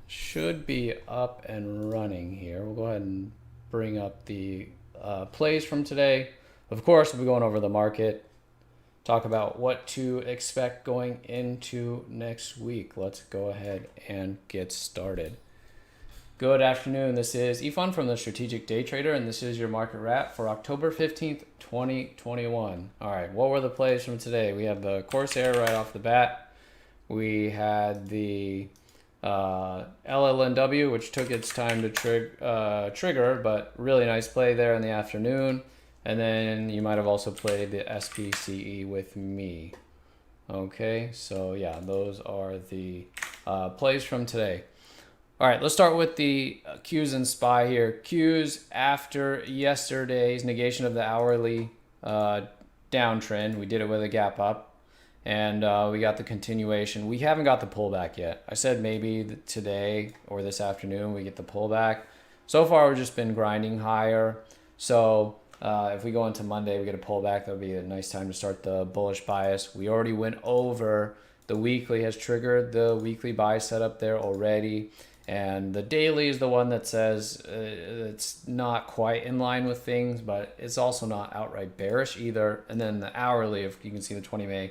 should be up and running here. We'll go ahead and bring up the plays from today. Of course, we'll be going over the market, talk about what to expect going into next week. Let's go ahead and get started. Good afternoon. This is Ifan from the Strategic Day Trader, and this is your market wrap for October 15th, 2021. All right, what were the plays from today? We had the Corsair right off the bat. We had the LLNW, which took its time to trigger, but really nice play there in the afternoon. And then you might have also played the SPCE with me. Okay, so yeah, those are the plays from today. All right, let's start with the Qs and SPY here. Qs after yesterday's negation of the hourly downtrend. We did it with a gap up, and we got the continuation. We haven't got the pullback yet. I said maybe today or this afternoon we get the pullback. So far, we've just been grinding higher. So if we go into Monday, we get a pullback. That'll be a nice time to start the bullish bias. We already went over the weekly has triggered the weekly buy setup there already. And the daily is the one that says it's not quite in line with things, but it's also not outright bearish either. And then the hourly, if you can see the 20 MA,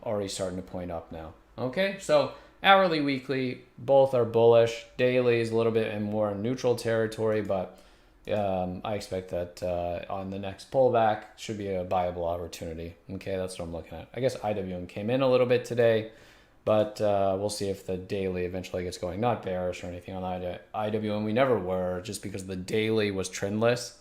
already starting to point up now. Okay, so hourly, weekly, both are bullish. Daily is a little bit in more neutral territory, but I expect that on the next pullback should be a buyable opportunity. Okay, that's what I'm looking at. I guess IWM came in a little bit today, but we'll see if the daily eventually gets going. Not bearish or anything on IWM. We never were, just because the daily was trendless.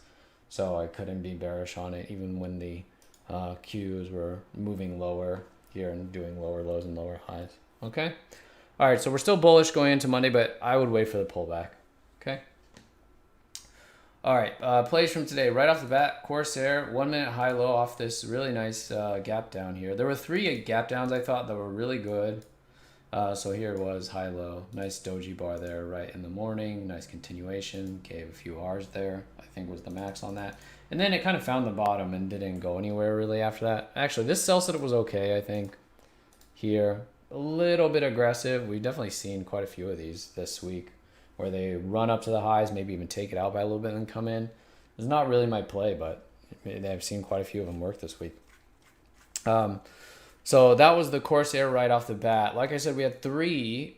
So I couldn't be bearish on it, even when the Qs were moving lower here and doing lower lows and lower highs. Okay? All right, so we're still bullish going into Monday, but I would wait for the pullback. Okay? All right, plays from today. Right off the bat, Corsair, 1 minute high low off this really nice gap down here. There were 3 gap downs I thought that were really good. So here it was, high low. Nice doji bar there right in the morning. Nice continuation. Gave a few R's there, I think was the max on that. And then it kind of found the bottom and didn't go anywhere really after that. Actually, this sell setup was okay, I think. Here, a little bit aggressive. We've definitely seen quite a few of these this week, where they run up to the highs, maybe even take it out by a little bit and come in. It's not really my play, but I've seen quite a few of them work this week. So that was the Corsair right off the bat. Like I said, we had 3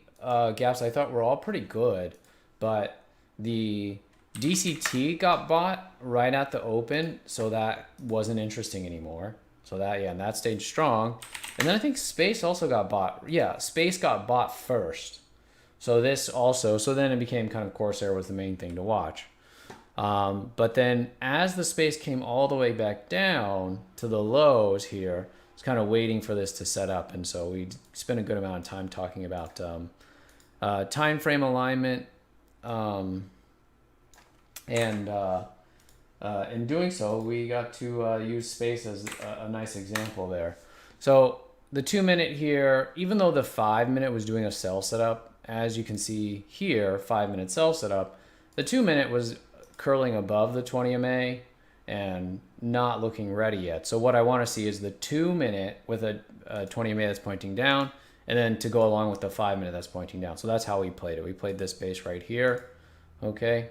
gaps I thought were all pretty good, but the DCT got bought right at the open, so that wasn't interesting anymore. So that, yeah, and that stayed strong. And then I think Space also got bought. Yeah, Space got bought first. So this also, so then it became kind of Corsair was the main thing to watch. But then as the Space came all the way back down to the lows here, it's kind of waiting for this to set up. And so we spent a good amount of time talking about time frame alignment. And in doing so, we got to use Space as a nice example there. So the 2 minute here, even though the 5 minute was doing a sell setup, as you can see here, 5 minute sell setup, the 2 minute was curling above the 20 MA and not looking ready yet. So what I want to see is the 2 minute with a 20 MA that's pointing down, and then to go along with the 5 minute that's pointing down. So that's how we played it. We played this base right here. Okay,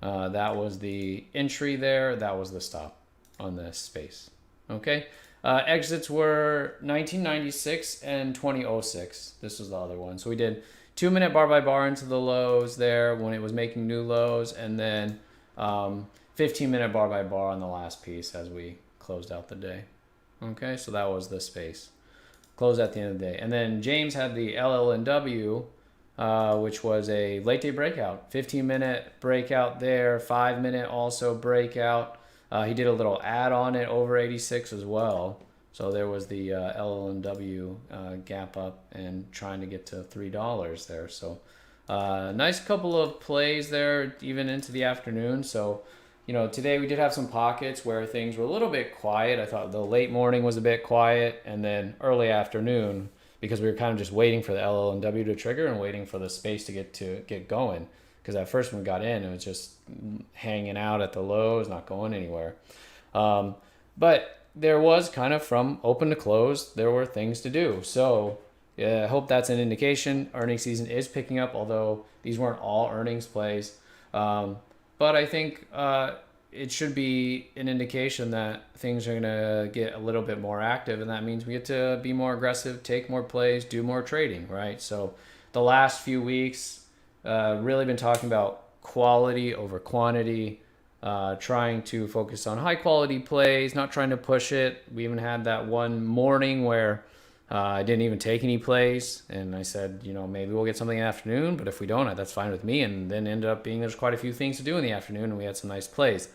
that was the entry there. That was the stop on this space. Okay. Exits were 1996 and 2006. This was the other one. So we did 2 minute bar by bar into the lows there when it was making new lows, and then 15 minute bar by bar on the last piece as we closed out the day. Okay, so that was the space. Closed at the end of the day. And then James had the LLNW, which was a late day breakout. 15 minute breakout there, 5 minute also breakout. He did a little add on it over 86 as well. So there was the LLNW gap up and trying to get to $3 there. So nice couple of plays there even into the afternoon. So, you know, today we did have some pockets where things were a little bit quiet. I thought the late morning was a bit quiet, and then early afternoon, because we were kind of just waiting for the LLNW to trigger and waiting for the space to get going. Because at first when we got in, it was just hanging out at the lows, not going anywhere. But there was kind of from open to close, there were things to do. So I hope that's an indication. Earnings season is picking up, although these weren't all earnings plays. But I think it should be an indication that things are going to get a little bit more active, and that means we get to be more aggressive, take more plays, do more trading, right? So the last few weeks, really been talking about quality over quantity, trying to focus on high quality plays, not trying to push it. We even had that one morning where I didn't even take any plays, and I said, maybe we'll get something in the afternoon, but if we don't, that's fine with me. And then ended up being there's quite a few things to do in the afternoon, and we had some nice plays.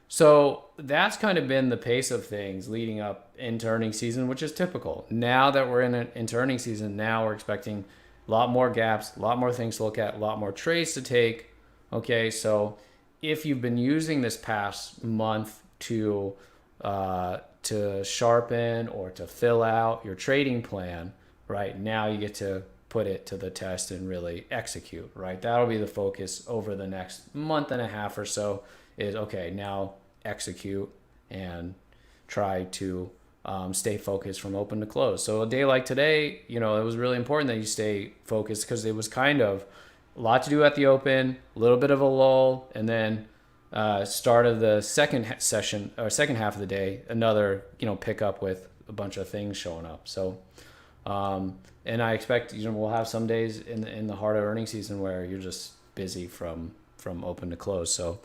So that's kind of been the pace of things leading up into earnings season, which is typical. Now that we're into earnings season, now we're expecting a lot more gaps, a lot more things to look at, a lot more trades to take. Okay, so if you've been using this past month to sharpen or to fill out your trading plan, right, now you get to put it to the test and really execute, right? That'll be the focus over the next month and a half or so is, okay, now execute and try to stay focused from open to close. So a day like today, it was really important that you stay focused because it was kind of a lot to do at the open, a little bit of a lull, and then start of the second session or second half of the day, another pick up with a bunch of things showing up. So and I expect we'll have some days in the heart of earnings season where you're just busy from open to close. So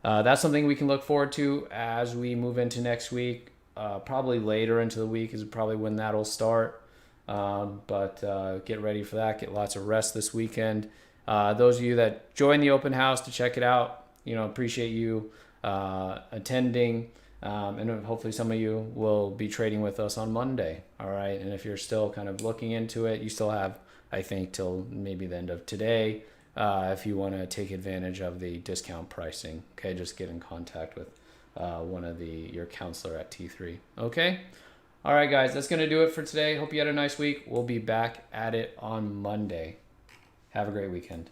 that's something we can look forward to as we move into next week. Probably later into the week is probably when that'll start. But get ready for that. Get lots of rest this weekend. Those of you that join the open house to check it out, appreciate you attending. And hopefully some of you will be trading with us on Monday. All right. And if you're still kind of looking into it, you still have, I think, till maybe the end of today. If you want to take advantage of the discount pricing, okay, just get in contact with one of your counselor at T3. Okay. All right, guys, that's going to do it for today. Hope you had a nice week. We'll be back at it on Monday. Have a great weekend.